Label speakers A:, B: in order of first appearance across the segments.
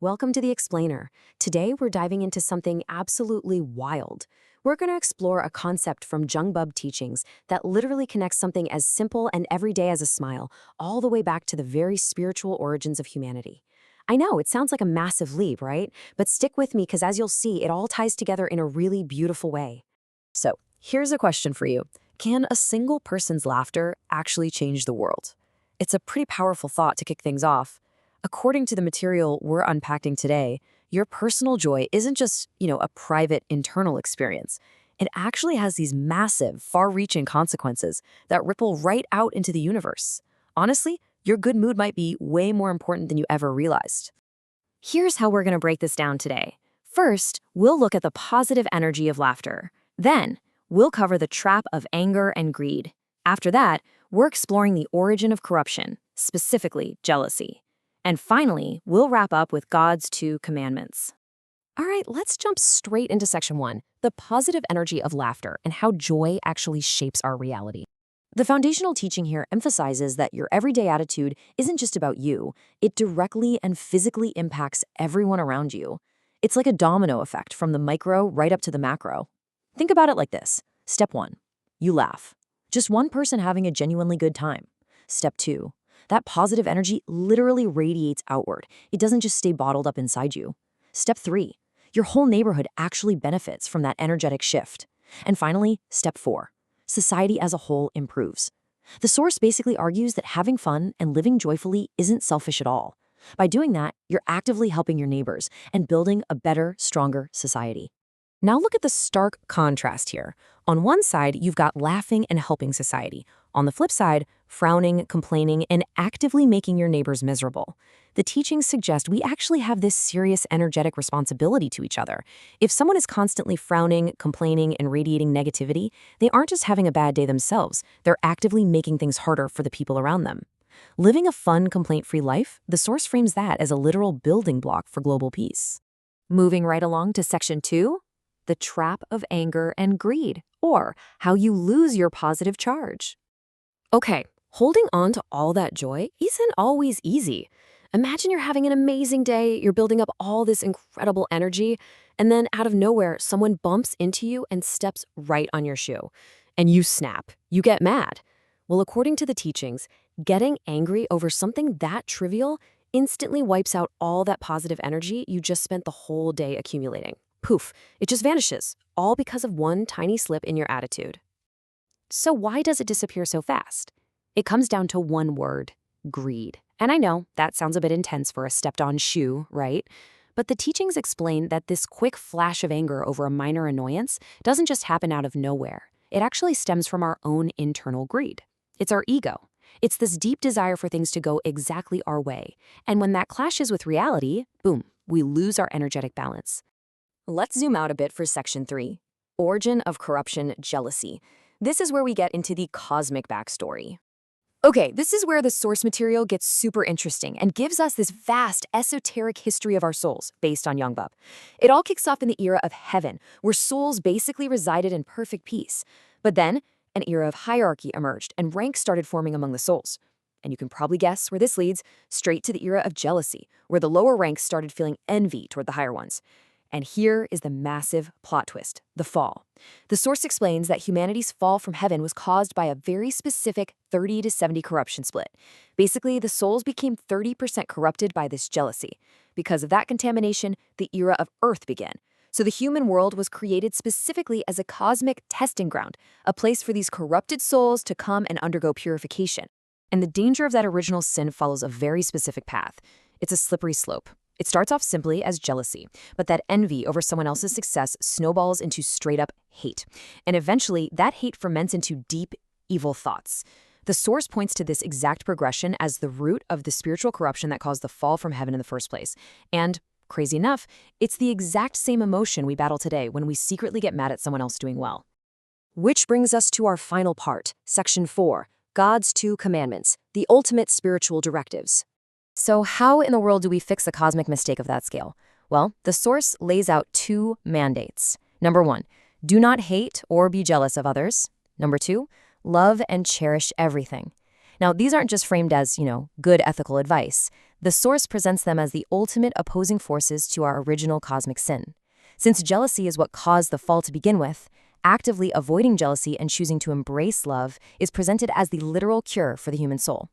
A: Welcome to The Explainer. Today we're diving into something absolutely wild. We're going to explore a concept from Jungbub teachings that literally connects something as simple and everyday as a smile, all the way back to the very spiritual origins of humanity. I know, it sounds like a massive leap, right? But stick with me because as you'll see, it all ties together in a really beautiful way. So, here's a question for you. Can a single person's laughter actually change the world? It's a pretty powerful thought to kick things off. According to the material we're unpacking today, your personal joy isn't just, a private internal experience. It actually has these massive, far-reaching consequences that ripple right out into the universe. Honestly, your good mood might be way more important than you ever realized. Here's how we're going to break this down today. First, we'll look at the positive energy of laughter. Then, we'll cover the trap of anger and greed. After that, we're exploring the origin of corruption, specifically jealousy. And finally, we'll wrap up with God's 2 commandments. All right, let's jump straight into section 1, the positive energy of laughter and how joy actually shapes our reality. The foundational teaching here emphasizes that your everyday attitude isn't just about you. It directly and physically impacts everyone around you. It's like a domino effect from the micro right up to the macro. Think about it like this. Step 1, you laugh. Just one person having a genuinely good time. Step 2, that positive energy literally radiates outward. It doesn't just stay bottled up inside you. Step 3, your whole neighborhood actually benefits from that energetic shift. And finally, step 4, society as a whole improves. The source basically argues that having fun and living joyfully isn't selfish at all. By doing that, you're actively helping your neighbors and building a better, stronger society. Now look at the stark contrast here. On one side, you've got laughing and helping society. On the flip side, frowning, complaining, and actively making your neighbors miserable. The teachings suggest we actually have this serious energetic responsibility to each other. If someone is constantly frowning, complaining, and radiating negativity, they aren't just having a bad day themselves, they're actively making things harder for the people around them. Living a fun, complaint-free life, the source frames that as a literal building block for global peace. Moving right along to section 2, the trap of anger and greed, or how you lose your positive charge. Okay, holding on to all that joy isn't always easy. Imagine you're having an amazing day, you're building up all this incredible energy, and then out of nowhere, someone bumps into you and steps right on your shoe. And you snap. You get mad. Well, according to the teachings, getting angry over something that trivial instantly wipes out all that positive energy you just spent the whole day accumulating. Poof, it just vanishes, all because of one tiny slip in your attitude. So why does it disappear so fast? It comes down to one word, greed. And I know that sounds a bit intense for a stepped-on shoe, right? But the teachings explain that this quick flash of anger over a minor annoyance doesn't just happen out of nowhere. It actually stems from our own internal greed. It's our ego. It's this deep desire for things to go exactly our way. And when that clashes with reality, boom, we lose our energetic balance. Let's zoom out a bit for section 3, origin of corruption, jealousy. This is where we get into the cosmic backstory. Okay, this is where the source material gets super interesting and gives us this vast, esoteric history of our souls based on Jungbub. It all kicks off in the era of heaven, where souls basically resided in perfect peace. But then, an era of hierarchy emerged and ranks started forming among the souls. And you can probably guess where this leads, straight to the era of jealousy, where the lower ranks started feeling envy toward the higher ones. And here is the massive plot twist, the fall. The source explains that humanity's fall from heaven was caused by a very specific 30 to 70 corruption split. Basically, the souls became 30% corrupted by this jealousy. Because of that contamination, the era of Earth began. So the human world was created specifically as a cosmic testing ground, a place for these corrupted souls to come and undergo purification. And the danger of that original sin follows a very specific path. It's a slippery slope. It starts off simply as jealousy, but that envy over someone else's success snowballs into straight-up hate. And eventually, that hate ferments into deep, evil thoughts. The source points to this exact progression as the root of the spiritual corruption that caused the fall from heaven in the first place. And, crazy enough, it's the exact same emotion we battle today when we secretly get mad at someone else doing well. Which brings us to our final part, section 4, God's 2 commandments, the ultimate spiritual directives. So how in the world do we fix a cosmic mistake of that scale? Well, the source lays out 2 mandates. Number 1, do not hate or be jealous of others. Number 2, love and cherish everything.
B: Now, these aren't just framed as, good ethical advice. The source presents them as the ultimate opposing forces to our original cosmic sin. Since jealousy is what caused the fall to begin with, actively avoiding jealousy and choosing to embrace love is presented as the literal cure for the human soul.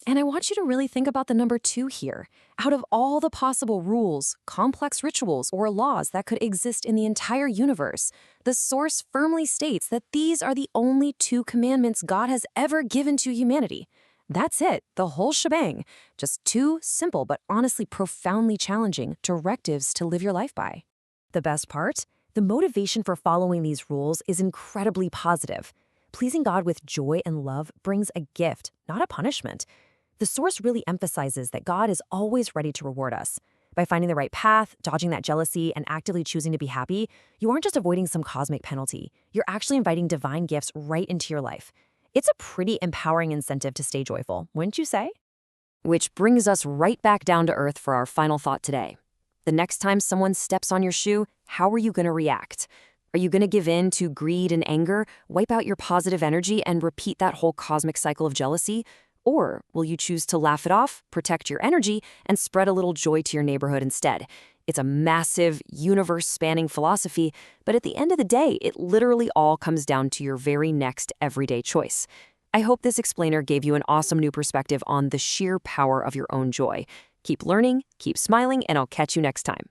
A: And I want you to really think about the number 2 here. Out of all the possible rules, complex rituals, or laws that could exist in the entire universe, the source firmly states that these are the only 2 commandments God has ever given to humanity. That's it, the whole shebang. Just 2 simple but honestly profoundly challenging directives to live your life by. The best part? The motivation for following these rules is incredibly positive. Pleasing God with joy and love brings a gift, not a punishment. The source really emphasizes that God is always ready to reward us. By finding the right path, dodging that jealousy, and actively choosing to be happy, you aren't just avoiding some cosmic penalty. You're actually inviting divine gifts right into your life. It's a pretty empowering incentive to stay joyful, wouldn't you say? Which brings us right back down to earth for our final thought today. The next time someone steps on your shoe, how are you going to react? Are you going to give in to greed and anger, wipe out your positive energy, and repeat that whole cosmic cycle of jealousy? Or will you choose to laugh it off, protect your energy, and spread a little joy to your neighborhood instead? It's a massive, universe-spanning philosophy, but at the end of the day, it literally all comes down to your very next everyday choice. I hope this explainer gave you an awesome new perspective on the sheer power of your own joy. Keep learning, keep smiling, and I'll catch you next time.